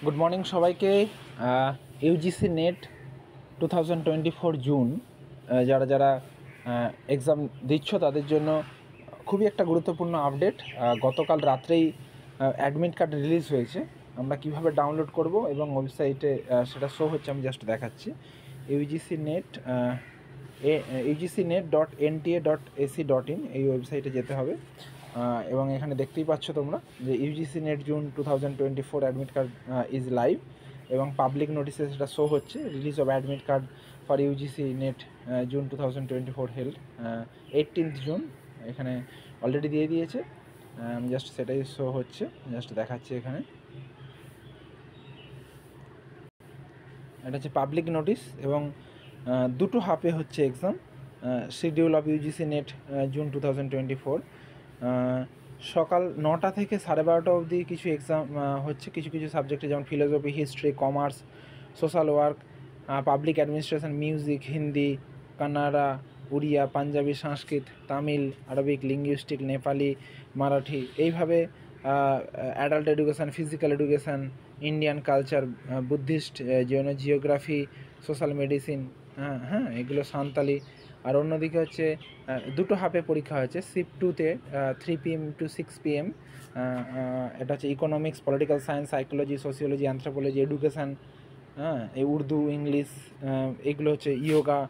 Good morning সবাইকে। UGC net 2024 June যারা যারা এক্সাম দিচ্ছ তাদের জন্য খুবই একটা গুরুত্বপূর্ণ আপডেট। গতকাল রাত্রেই অ্যাডমিট কার্ড রিলিজ হয়েছে। আমরা কিভাবে ডাউনলোড করব এবং ওয়েবসাইটে সেটা শো হচ্ছে, আমি জাস্ট দেখাচ্ছি। UGCnet.NTA.ac.in এই ওয়েবসাইটে যেতে হবে এবং এখানে দেখতেই পাচ্ছ তোমরা যে UGC net June 2024 admit card is live এবং পাবলিক নোটিসে সেটা শো হচ্ছে। Release of admit card for UGC net June 2024 held 18th June, এখানে অলরেডি দিয়ে দিয়েছে। জাস্ট সেটাই শো হচ্ছে, জাস্ট দেখাচ্ছি। এখানে এটা হচ্ছে পাবলিক নোটিস এবং দুটো হাফে হচ্ছে exam. Schedule of UGC net June 2024 সকাল 9টা থেকে 12:30 অবধি কিছু এক্সাম হচ্ছে কিছু কিছু সাবজেক্টে, যেমন philosophy, history, commerce, social work, public administration, music, Hindi, Kannada, Oriya, Punjabi, Sanskrit, Tamil, Arabic, linguistic, Nepali, Marathi, এইভাবে adult education, physical education, Indian culture, Buddhist, geography, social medicine, হ্যাঁ এগুলো, সাঁওতালি। আর অন্যদিকে হচ্ছে দুটো হাফে পরীক্ষা হয়েছে। শিফট 2-তে 3 PM to 6 PM এটা হচ্ছে economics, political science, psychology, sociology, anthropology, education, এই উর্দু, ইংলিশ, এগুলো হচ্ছে yoga,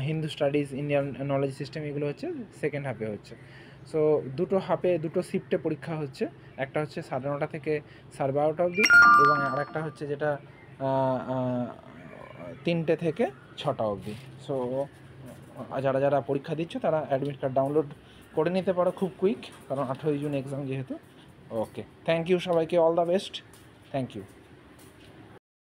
Hindu studies, Indian knowledge system, এগুলো হচ্ছে সেকেন্ড হাফে হচ্ছে। সো দুটো হাফে দুটো শিফটে পরীক্ষা হচ্ছে। একটা হচ্ছে 9:30 থেকে 12:30 অবধি এবং আর একটা হচ্ছে যেটা 3টে থেকে 6টা অবধি। সো যারা যারা পরীক্ষা দিচ্ছ তারা অ্যাডমিট কার্ড ডাউনলোড করে নিতে পারো খুব কুইক, কারণ 18 জুন এক্সাম যেহেতু। ওকে, থ্যাংক ইউ সবাইকে, all the best, thank you.